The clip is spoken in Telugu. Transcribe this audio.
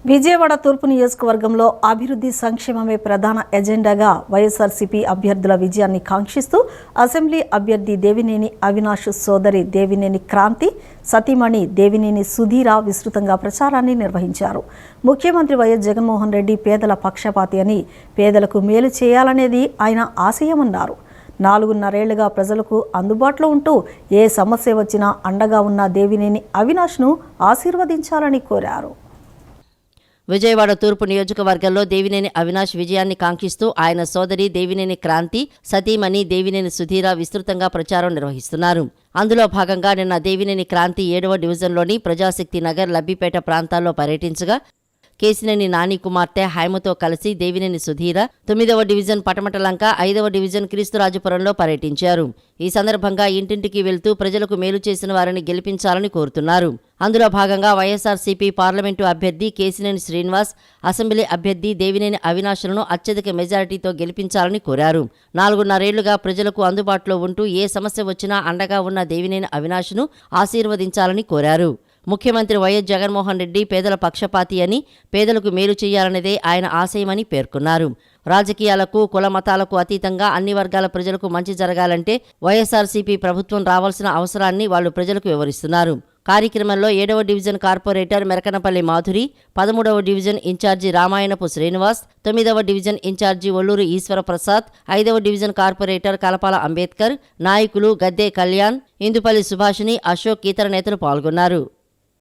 విజయవాడ తూర్పు నియోజకవర్గంలో అభివృద్ధి సంక్షేమమే ప్రధాన ఎజెండాగా వైఎస్ఆర్సీపీ అభ్యర్థుల విజయాన్ని కాంక్షిస్తూ అసెంబ్లీ అభ్యర్థి దేవినేని అవినాష్ సోదరి దేవినేని క్రాంతి సతీమణి దేవినేని సుధీర విస్తృతంగా ప్రచారాన్ని నిర్వహించారు. ముఖ్యమంత్రి వైఎస్ జగన్మోహన్ రెడ్డి పేదల పక్షపాతి అని, పేదలకు మేలు చేయాలనేది ఆయన ఆశయమన్నారు. 4.5 ప్రజలకు అందుబాటులో ఉంటూ ఏ సమస్య వచ్చినా అండగా ఉన్న దేవినేని అవినాష్ను ఆశీర్వదించాలని కోరారు. విజయవాడ తూర్పు నియోజకవర్గంలో దేవినేని అవినాష్ విజయాన్ని కాంక్షిస్తూ ఆయన సోదరి దేవినేని క్రాంతి సతీమణి దేవినేని సుధీర విస్తృతంగా ప్రచారం నిర్వహిస్తున్నారు. అందులో భాగంగా నిన్న దేవినేని క్రాంతి 7వ డివిజన్లోని ప్రజాశక్తి నగర్, లబ్బిపేట ప్రాంతాల్లో పర్యటించగా కేసినేని నాని కుమార్తె హైమతో కలిసి దేవినేని సుధీర 9వ డివిజన్ పటమటలంక, 5వ డివిజన్ క్రీస్తురాజపురంలో పర్యటించారు. ఈ సందర్భంగా ఇంటింటికి వెళ్తూ ప్రజలకు మేలు చేసిన వారిని గెలిపించాలని కోరుతున్నారు. అందులో భాగంగా వైఎస్ఆర్సీపీ పార్లమెంటు అభ్యర్థి కేసినేని శ్రీనివాస్, అసెంబ్లీ అభ్యర్థి దేవినేని అవినాష్లను అత్యధిక మెజారిటీతో గెలిపించాలని కోరారు. 4.5 ప్రజలకు అందుబాటులో ఉంటూ ఏ సమస్య వచ్చినా అండగా ఉన్న దేవినేని అవినాష్ను ఆశీర్వదించాలని కోరారు. ముఖ్యమంత్రి వైఎస్ జగన్మోహన్ రెడ్డి పేదల పక్షపాతి అని, పేదలకు మేలు చేయాలనేదే ఆయన ఆశయమని పేర్కొన్నారు. రాజకీయాలకు, కుల మతాలకు అతీతంగా అన్ని వర్గాల ప్రజలకు మంచి జరగాలంటే వైఎస్ఆర్సీపీ ప్రభుత్వం రావాల్సిన అవసరాన్ని వాళ్ళు ప్రజలకు వివరిస్తున్నారు. కార్యక్రమంలో 7వ డివిజన్ కార్పొరేటర్ మెరకనపల్లి మాధురి, 13వ డివిజన్ ఇన్ఛార్జి రామాయణపు శ్రీనివాస్, 9వ డివిజన్ ఇన్ఛార్జి ఒల్లూరు ఈశ్వర ప్రసాద్, 5వ డివిజన్ కార్పొరేటర్ కలపాల అంబేద్కర్, నాయకులు గద్దే కళ్యాణ్, ఇందుపల్లి సుభాషిణి, అశోక్, ఇతర నేతలు పాల్గొన్నారు.